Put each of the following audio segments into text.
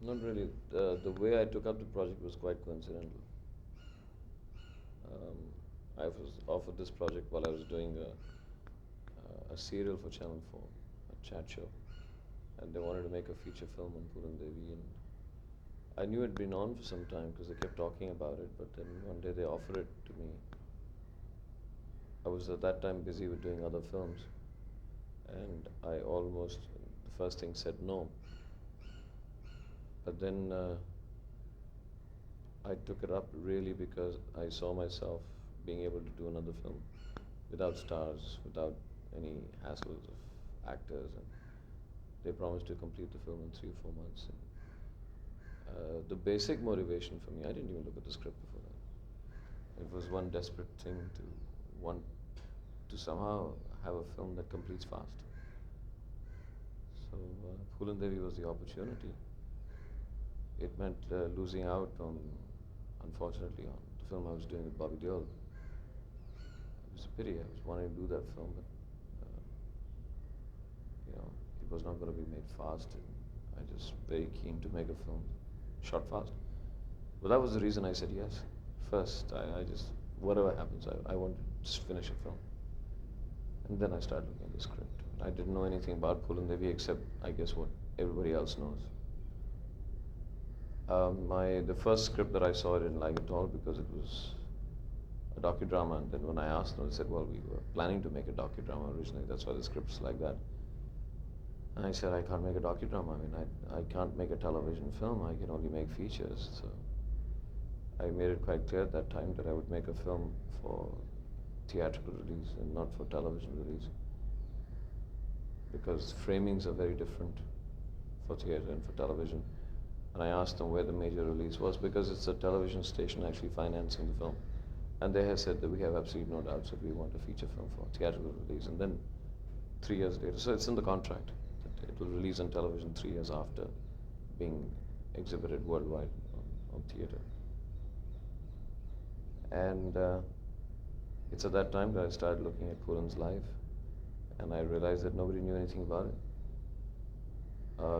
Not really. The way I took up the project was quite coincidental. I was offered this project while I was doing a serial for Channel 4, a chat show, and they wanted to make a feature film on Phoolan Devi, and I knew it'd been on for some time because they kept talking about it, but then one day they offered it to me. I was at that time busy with doing other films, and I almost, the first thing, said no. But then I took it up really because I saw myself being able to do another film without stars, without any hassles of actors, and they promised to complete the film in 3 or 4 months. And, the basic motivation for me, I didn't even look at the script before that. It was one desperate thing to want to somehow have a film that completes fast. So Phoolan Devi was the opportunity. It meant losing out on, unfortunately, on the film I was doing with Bobby Deol. It was a pity. I was wanting to do that film, but it was not going to be made fast. And I was very keen to make a film shot fast. But that was the reason I said yes. First, I just, whatever happens, I want to just finish a film. And then I started looking at the script. I didn't know anything about Phoolan Devi except, I guess, what everybody else knows. The first script that I saw, I didn't like at all because it was a docudrama. And then when I asked them, they said, well, we were planning to make a docudrama originally. That's why the script's like that. And I said, I can't make a docudrama. I mean, I can't make a television film. I can only make features. So I made it quite clear at that time that I would make a film for theatrical release and not for television release, because framings are very different for theatre and for television. And I asked them where the major release was, because it's a television station actually financing the film. And they have said that we have absolutely no doubts that we want a feature film for theatrical release. And then 3 years later, so it's in the contract, that it will release on television 3 years after being exhibited worldwide on theatre. And it's at that time that I started looking at Phoolan's life, and I realized that nobody knew anything about it.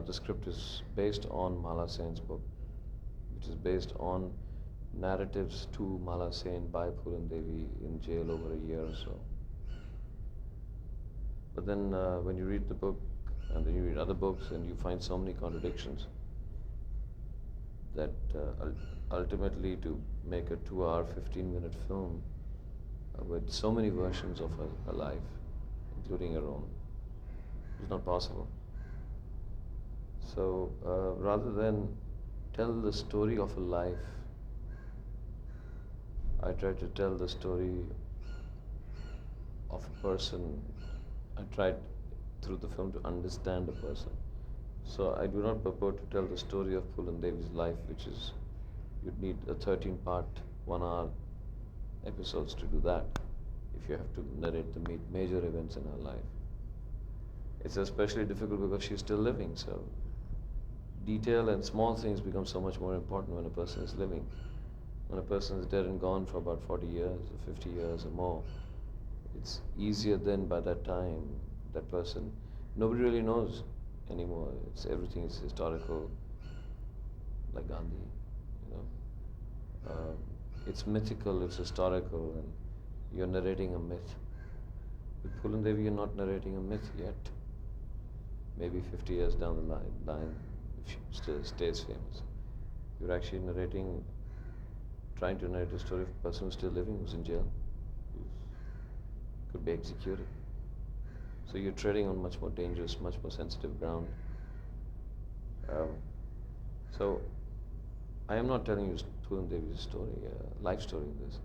The script is based on Mala Sen's book, which is based on narratives to Mala Sen by Phoolan Devi in jail over a year or so. But then when you read the book, and then you read other books, and you find so many contradictions that ultimately to make a 2-hour, 15-minute film with so many versions of her life, including her own, is not possible. So rather than tell the story of a life, I tried to tell the story of a person. I tried through the film to understand a person. So I do not purport to tell the story of Phoolan Devi's life, which is, you'd need a 13-part, 1-hour episodes to do that if you have to narrate the major events in her life. It's especially difficult because she's still living, so detail and small things become so much more important when a person is living. When a person is dead and gone for about 40 years or 50 years or more, it's easier then by that time, that person, nobody really knows anymore. Everything is historical, like Gandhi, it's mythical, it's historical, and you're narrating a myth. With Phoolan Devi, you're not narrating a myth yet. Maybe 50 years down the line, if she still stays famous, you're actually trying to narrate a story of a person who's still living, who's in jail, who could be executed. So you're treading on much more dangerous, much more sensitive ground. So I am not telling you Phoolan Devi's story, life story in this.